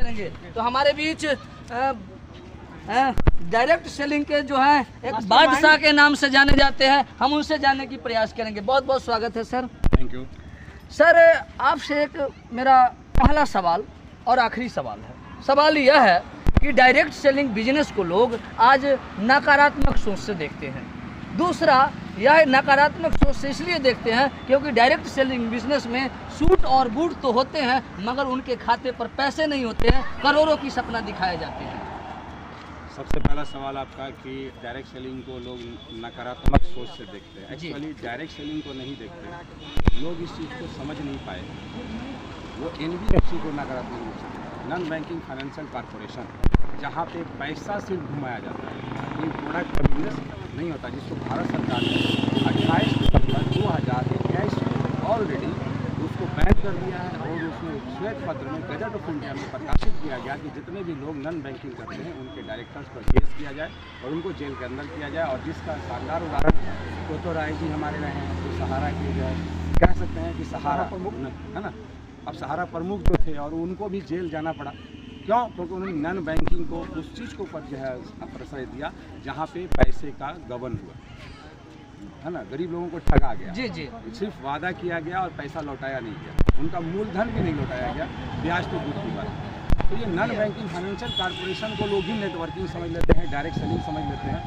करेंगे। तो हमारे बीच डायरेक्ट सेलिंग के जो हैं एक बादशाह के नाम से जाने जाते हैं, हम उनसे जानने की प्रयास करेंगे। बहुत बहुत स्वागत है सर। थैंक यू सर, आपसे एक मेरा पहला सवाल और आखिरी सवाल है। सवाल यह है कि डायरेक्ट सेलिंग बिजनेस को लोग आज नकारात्मक सोच से देखते हैं। दूसरा, यह नकारात्मक सोच से इसलिए देखते हैं क्योंकि डायरेक्ट सेलिंग बिजनेस में सूट और बूट तो होते हैं मगर उनके खाते पर पैसे नहीं होते हैं, करोड़ों की सपना दिखाए जाते हैं। सबसे पहला सवाल आपका कि डायरेक्ट सेलिंग को लोग नकारात्मक सोच से देखते हैं। एक्चुअली डायरेक्ट सेलिंग को नहीं देखते लोग, इस चीज़ को समझ नहीं पाए। वो NBFC को नकारात्मक रूप से देखते हैं, नॉन बैंकिंग फाइनेंशियल कॉरपोरेशन, जहाँ पे पैसा सिर्फ घुमाया जाता है, कोई प्रोडक्ट का बिजनेस नहीं होता, जिसको भारत सरकार ने 28 दिसंबर 2021 में ऑलरेडी उसको बैन कर दिया है। और उसमें श्वेत पत्र में गजट ऑफ इंडिया में प्रकाशित किया गया कि जितने भी लोग नॉन बैंकिंग करते हैं उनके डायरेक्टर्स पर केस किया जाए और उनको जेल के अंदर किया जाए। और जिसका शानदार उदाहरण तो राय जी हमारे रहे हैं, जो सहारा के जो है कह सकते हैं कि सहारा प्रमुख है ना, अब सहारा प्रमुख जो थे और उनको भी जेल जाना पड़ा। क्यों? क्योंकि उन्होंने नॉन बैंकिंग को उस चीज़ को पर जो है प्रश्रय दिया जहाँ पे पैसे का गबन हुआ है ना, गरीब लोगों को ठगा गया। जी जी, सिर्फ वादा किया गया और पैसा लौटाया नहीं गया, उनका मूलधन भी नहीं लौटाया गया, ब्याज तो दूध की बात। तो ये नॉन बैंकिंग फाइनेंशियल कॉरपोरेशन को लोग ही नेटवर्किंग समझ लेते हैं, डायरेक्ट सेलिंग समझ लेते हैं।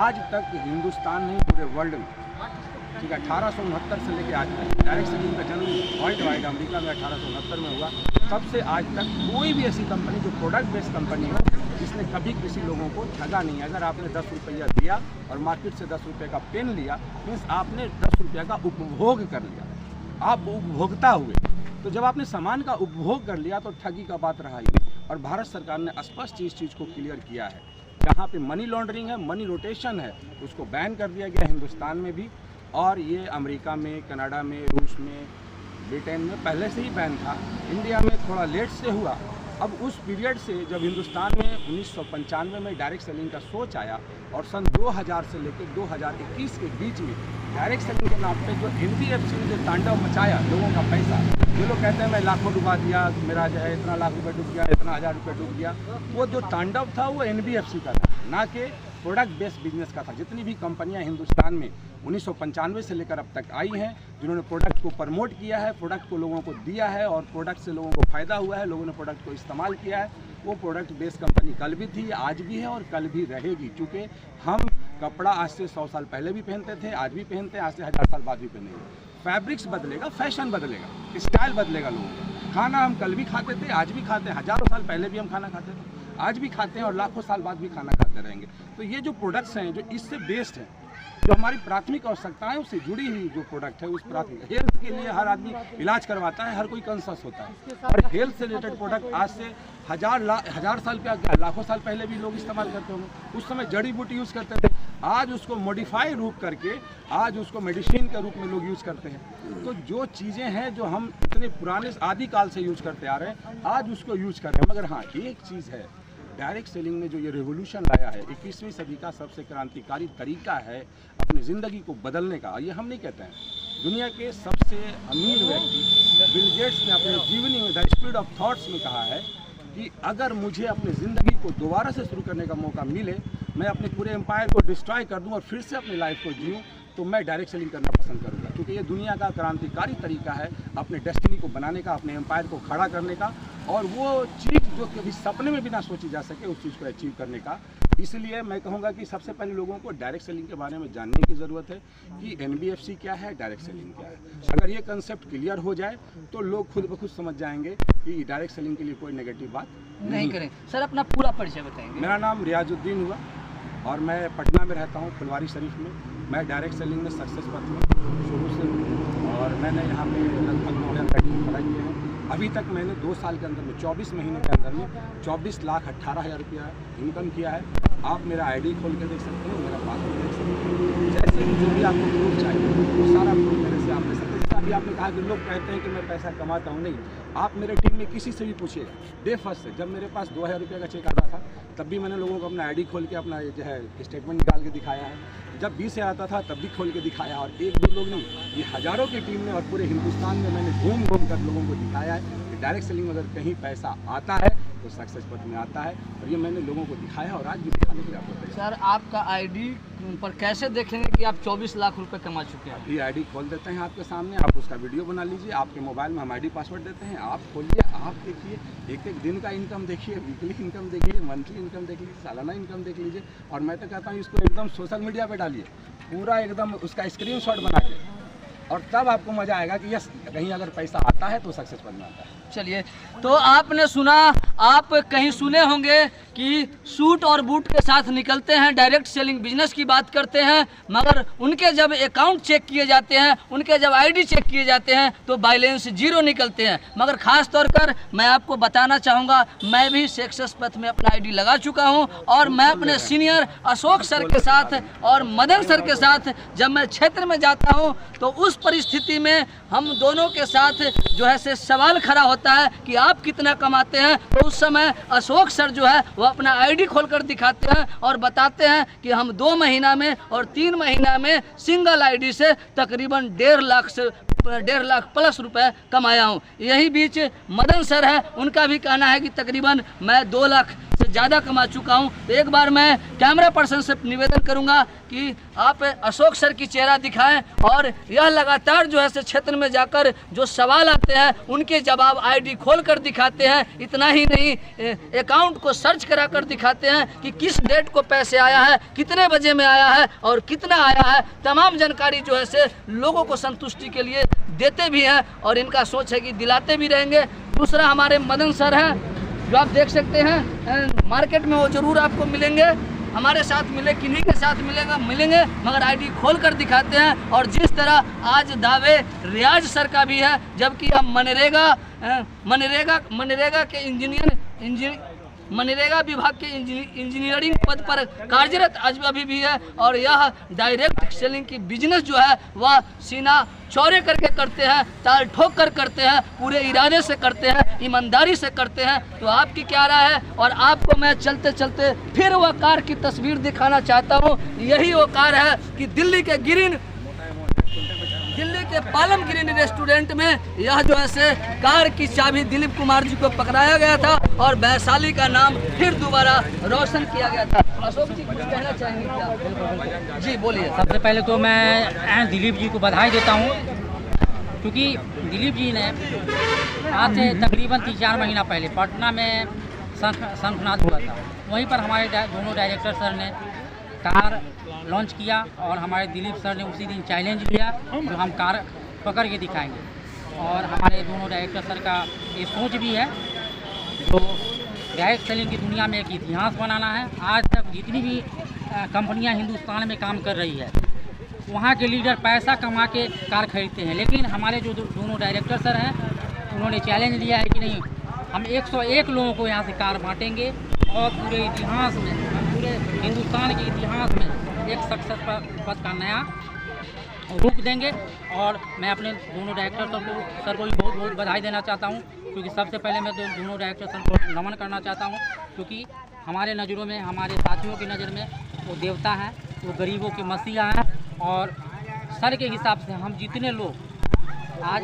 आज तक हिंदुस्तान नहीं पूरे वर्ल्ड में, ठीक है, 1869 से लेकर आज तक डायरेक्ट सेलिंग का जन्म वर्ल्ड वाइड अमेरिका में 1869 में हुआ। तब से आज तक कोई भी ऐसी कंपनी जो प्रोडक्ट बेस्ड कंपनी हो जिसने कभी किसी लोगों को ठगा नहीं। अगर आपने 10 रुपया दिया और मार्केट से 10 रुपये का पेन लिया, मीन्स आपने 10 रुपये का उपभोग कर लिया, आप उपभोक्ता हुए। तो जब आपने सामान का उपभोग कर लिया तो ठगी का बात रहा ही नहीं। और भारत सरकार ने स्पष्ट इस चीज़ को क्लियर किया है, जहाँ पे मनी लॉन्ड्रिंग है, मनी रोटेशन है, उसको बैन कर दिया गया हिंदुस्तान में भी। और ये अमेरिका में, कनाडा में, रूस में, ब्रिटेन में पहले से ही बैन था, इंडिया में थोड़ा लेट से हुआ। अब उस पीरियड से जब हिंदुस्तान में 1995 में डायरेक्ट सेलिंग का सोच आया और सन 2000 से लेकर 2021 के बीच में डायरेक्ट सेलिंग के नाम पे जो NBFC ने जो तांडव मचाया लोगों का पैसा, जो लोग कहते हैं मैं लाखों डुबा दिया, मेरा जो है इतना लाख रुपये डूब गया, इतना हज़ार रुपये डूब गया, वो जो तांडव था वो NBFC का था, ना कि प्रोडक्ट बेस्ड बिजनेस का था। जितनी भी कंपनियां हिंदुस्तान में 1995 से लेकर अब तक आई हैं, जिन्होंने प्रोडक्ट को प्रमोट किया है, प्रोडक्ट को लोगों को दिया है और प्रोडक्ट से लोगों को फ़ायदा हुआ है, लोगों ने प्रोडक्ट को इस्तेमाल किया है, वो प्रोडक्ट बेस्ड कंपनी कल भी थी, आज भी है और कल भी रहेगी। क्योंकि हम कपड़ा आज से 100 साल पहले भी पहनते थे, आज भी पहनते हैं, आज से 1000 साल बाद भी पहनेंगे। फैब्रिक्स बदलेगा, फैशन बदलेगा, स्टाइल बदलेगा लोगों का। खाना हम कल भी खाते थे, आज भी खाते हैं, हज़ारों साल पहले भी हम खाना खाते थे, आज भी खाते हैं और लाखों साल बाद भी खाना खाते रहेंगे। तो ये जो प्रोडक्ट्स हैं जो इससे बेस्ड हैं, जो हमारी प्राथमिक आवश्यकताएं उससे जुड़ी हुई जो प्रोडक्ट है, उस प्राथमिक हेल्थ के लिए हर आदमी इलाज करवाता है, हर कोई कॉन्शियस होता है। और हेल्थ से रिलेटेड प्रोडक्ट आज से हजार साल पे क्या लाखों साल पहले भी लोग इस्तेमाल करते होंगे। उस समय जड़ी बूटी यूज़ करते थे, आज उसको मॉडिफाई रूप करके आज उसको मेडिसिन के रूप में लोग यूज़ करते हैं। तो जो चीज़ें हैं जो हम इतने पुराने आदिकाल से यूज़ करते आ रहे हैं, आज उसको यूज़ कर रहे हैं। मगर हाँ, एक चीज़ है, डायरेक्ट सेलिंग में जो ये रेवोल्यूशन लाया है, 21वीं सदी का सबसे क्रांतिकारी तरीका है अपनी ज़िंदगी को बदलने का। ये हम नहीं कहते हैं, दुनिया के सबसे अमीर व्यक्ति बिल गेट्स ने अपने जीवनी में द स्पीड ऑफ थॉट्स में कहा है कि अगर मुझे अपनी ज़िंदगी को दोबारा से शुरू करने का मौका मिले, मैं अपने पूरे एम्पायर को डिस्ट्रॉय कर दूं और फिर से अपनी लाइफ को जीऊं, तो मैं डायरेक्ट सेलिंग करना पसंद करूंगा। क्योंकि ये दुनिया का क्रांतिकारी तरीका है अपने डेस्टिनी को बनाने का, अपने एम्पायर को खड़ा करने का, और वो चीज़ जो कभी सपने में भी ना सोची जा सके उस चीज़ को अचीव करने का। इसलिए मैं कहूँगा कि सबसे पहले लोगों को डायरेक्ट सेलिंग के बारे में जानने की ज़रूरत है कि NBFC क्या है, डायरेक्ट सेलिंग क्या है। अगर ये कंसेप्ट क्लियर हो जाए तो लोग खुद ब खुद समझ जाएंगे कि डायरेक्ट सेलिंग के लिए कोई नेगेटिव बात नहीं करें। सर, अपना पूरा परिचय बताएंगे। मेरा नाम रियाजुद्दीन हुआ और मैं पटना में रहता हूँ, फुलवारी शरीफ में। मैं डायरेक्ट सेलिंग में सक्सेस पथ में शुरू से हूँ और मैंने यहाँ पे लगभग 9 तक पढ़ाई की है। अभी तक मैंने 2 साल के अंदर में 24 महीने के अंदर में 24,18,000 रुपया इनकम किया है। आप मेरा आईडी खोल के देख सकते हैं, मेरा पासबुक देख सकते हैं। जैसे भी जो भी आपको प्रूफ चाहिए वो सारा प्रूफ मेरे से आप ले सकते हैं। अभी आपने कहा कि लोग कहते हैं कि मैं पैसा कमाता हूँ, नहीं, आप मेरे टीम में किसी से भी पूछिएगा, डे फर्स्ट से जब मेरे पास 2000 रुपये का चेक आता था तब भी मैंने लोगों को अपना आईडी खोल के अपना जो है स्टेटमेंट निकाल के दिखाया है। जब 20 से आता था तब भी खोल के दिखाया, और 1-2 लोग नहीं, ये हज़ारों की टीम में और पूरे हिंदुस्तान में मैंने घूम घूम कर लोगों को दिखाया है कि डायरेक्ट सेलिंग में अगर कहीं पैसा आता है तो सक्सेस पथ में आता है। और ये मैंने लोगों को दिखाया और आज भी दिखाने के लिए आपको तैयार। सर आपका आईडी पर कैसे देखेंगे कि आप 24 लाख रुपए कमा चुके हैं? ये आईडी खोल देते हैं आपके सामने, आप उसका वीडियो बना लीजिए, आपके मोबाइल में हम आईडी पासवर्ड देते हैं, आप खोलिए, आप देखिए, एक एक दिन का इनकम देखिए, वीकली इनकम देखिए, मंथली इनकम देख लीजिए, सालाना इनकम देख लीजिए। और मैं तो कहता हूँ इसको एकदम सोशल मीडिया पे डालिए, पूरा एकदम उसका स्क्रीनशॉट बना के, और तब आपको मज़ा आएगा कि यस कहीं अगर पैसा आता है तो सक्सेस बनना आता है। चलिए, तो आपने सुना, आप कहीं सुने होंगे कि सूट और बूट के साथ निकलते हैं, डायरेक्ट सेलिंग बिजनेस की बात करते हैं, मगर उनके जब अकाउंट चेक किए जाते हैं, उनके जब आईडी चेक किए जाते हैं तो बैलेंस जीरो निकलते हैं। मगर ख़ास तौर पर मैं आपको बताना चाहूँगा, मैं भी सक्सेस पथ में अपना आईडी लगा चुका हूँ, और मैं अपने सीनियर अशोक सर के साथ और मदन सर के साथ जब मैं क्षेत्र में जाता हूँ तो उस परिस्थिति में हम दोनों के साथ जो है से सवाल खड़ा होता है कि आप कितना कमाते हैं, तो उस समय अशोक सर जो है वो अपना आईडी खोलकर दिखाते हैं और बताते हैं कि हम 2 महीना में और 3 महीना में सिंगल आईडी से तकरीबन 1.5 लाख प्लस रुपए कमाया हूँ। यही बीच मदन सर है, उनका भी कहना है कि तकरीबन मैं 2 लाख से ज़्यादा कमा चुका हूँ। तो एक बार मैं कैमरा पर्सन से निवेदन करूँगा कि आप अशोक सर की चेहरा दिखाएं, और यह लगातार जो है से क्षेत्र में जाकर जो सवाल आते हैं उनके जवाब आईडी खोल कर दिखाते हैं। इतना ही नहीं, अकाउंट को सर्च करा कर दिखाते हैं कि किस डेट को पैसे आया है, कितने बजे में आया है और कितना आया है। तमाम जानकारी जो है से लोगों को संतुष्टि के लिए देते भी हैं, और इनका सोच है कि दिलाते भी रहेंगे। दूसरा हमारे मदन सर हैं, जो आप देख सकते हैं मार्केट में वो जरूर आपको मिलेंगे, हमारे साथ मिले, किन्हीं के साथ मिलेंगे, मगर आईडी खोल कर दिखाते हैं। और जिस तरह आज दावे रियाज सर का भी है, जबकि हम मनरेगा के मनरेगा विभाग के इंजीनियरिंग पद पर कार्यरत आज अभी भी है, और यह डायरेक्ट सेलिंग की बिजनेस जो है वह सीना चौड़े करके करते हैं, ताल ठोक कर करते हैं, पूरे इरादे से करते हैं, ईमानदारी से करते हैं। तो आपकी क्या राय है? और आपको मैं चलते चलते फिर वह कार की तस्वीर दिखाना चाहता हूँ। यही वो कार है कि दिल्ली के पालम ग्रीन रेस्टोरेंट में यह जो है से कार की चाबी दिलीप कुमार जी को पकड़ाया गया था, और वैशाली का नाम फिर दोबारा रोशन किया गया था। अशोक जी कुछ कहना चाहेंगे क्या? जी बोलिए। सबसे पहले तो मैं दिलीप जी को बधाई देता हूँ, क्योंकि दिलीप जी ने आज से तकरीबन 3-4 महीना पहले पटना में शंखनाद हुआ था, वहीं पर हमारे दोनों डायरेक्टर सर ने कार लॉन्च किया, और हमारे दिलीप सर ने उसी दिन चैलेंज लिया जो हम कार पकड़ के दिखाएंगे। और हमारे दोनों डायरेक्टर सर का ये सोच भी है, जो डायरेक्ट सेलिंग की दुनिया में एक इतिहास बनाना है। आज तक जितनी भी कंपनियां हिंदुस्तान में काम कर रही है, वहाँ के लीडर पैसा कमा के कार खरीदते हैं, लेकिन हमारे जो दोनों डायरेक्टर सर हैं उन्होंने चैलेंज लिया है कि नहीं, हम 101 लोगों को यहाँ से कार बांटेंगे, और पूरे इतिहास में, पूरे हिंदुस्तान के इतिहास में एक सक्सेस पथ का नया रूप देंगे। और मैं अपने दोनों डायरेक्टर सर को भी बहुत बहुत बधाई देना चाहता हूँ, क्योंकि सबसे पहले मैं दोनों डायरेक्टर सर को नमन करना चाहता हूँ, क्योंकि हमारे नज़रों में, हमारे साथियों की नज़र में वो देवता हैं, वो गरीबों के मसीहा हैं। और सर के हिसाब से हम जितने लोग आज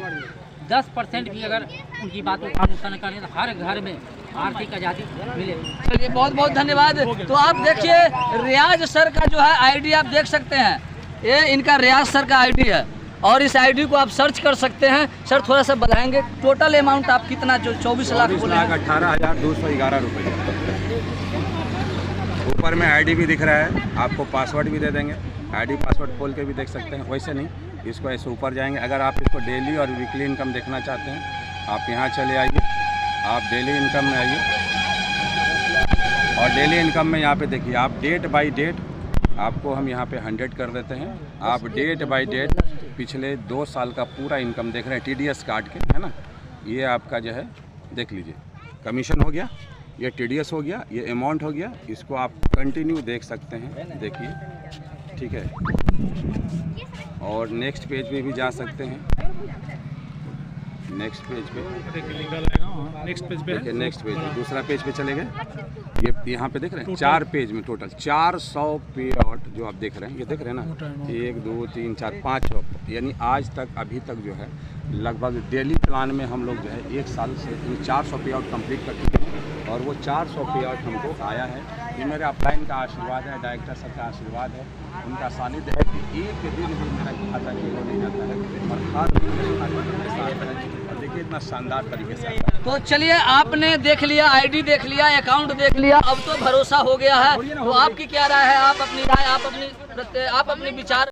10% भी अगर उनकी बातों का अनुसरण करें तो हर घर में आर्थिक आज़ादी मिले। चलिए, बहुत बहुत धन्यवाद। तो आप देखिए, रियाज सर का जो है आईडी आप देख सकते हैं, ये इनका रियाज सर का आईडी है, और इस आईडी को आप सर्च कर सकते हैं। सर थोड़ा सा बताएंगे टोटल अमाउंट आप कितना, जो 24 लाख 18,211 रुपये। ऊपर में आईडी भी दिख रहा है, आपको पासवर्ड भी दे देंगे, आईडी पासवर्ड खोल के भी देख सकते हैं। वैसे नहीं, इसको ऐसे ऊपर जाएंगे। अगर आप इसको डेली और वीकली इनकम देखना चाहते हैं, आप यहाँ चले आइए, आप डेली इनकम में आइए, और डेली इनकम में यहाँ पे देखिए, आप डेट बाय डेट आपको हम यहाँ पे 100 कर देते हैं। आप डेट बाय डेट पिछले 2 साल का पूरा इनकम देख रहे हैं, TDS काट के, है ना। ये आपका जो है देख लीजिए, कमीशन हो गया, ये TDS हो गया, ये अमाउंट हो गया। इसको आप कंटिन्यू देख सकते हैं, देखिए, ठीक है। और नेक्स्ट पेज पे भी जा सकते हैं, नेक्स्ट पेज पे, नेक्स्ट पेज पे दूसरा पेज पे चले गए। ये यहाँ पे देख रहे हैं 4 पेज में टोटल 400 पे आउट जो आप देख रहे हैं, ये देख रहे हैं ना, 1 2 3 4 500, यानी आज तक अभी तक जो है लगभग डेली प्लान में हम लोग जो है 1 साल से 400 पे आउट कंप्लीट कर चुके हैं। और वो 400 पेआउट हमको आया है। ये मेरे अपलाइन का आशीर्वाद है, डायरेक्टर सर का आशीर्वाद है, उनका सानिध्य है कि एक दिन भी मेरा खाता जीरो नहीं जाता है और हर दिन मेरे खाते में पैसा आता है। और देखिए इतना शानदार तरीके से आता है। तो चलिए, आपने देख लिया, आईडी देख लिया, अकाउंट देख लिया, अब तो भरोसा हो गया है। तो आपकी क्या राय है? आप अपनी राय, आप अपनी विचार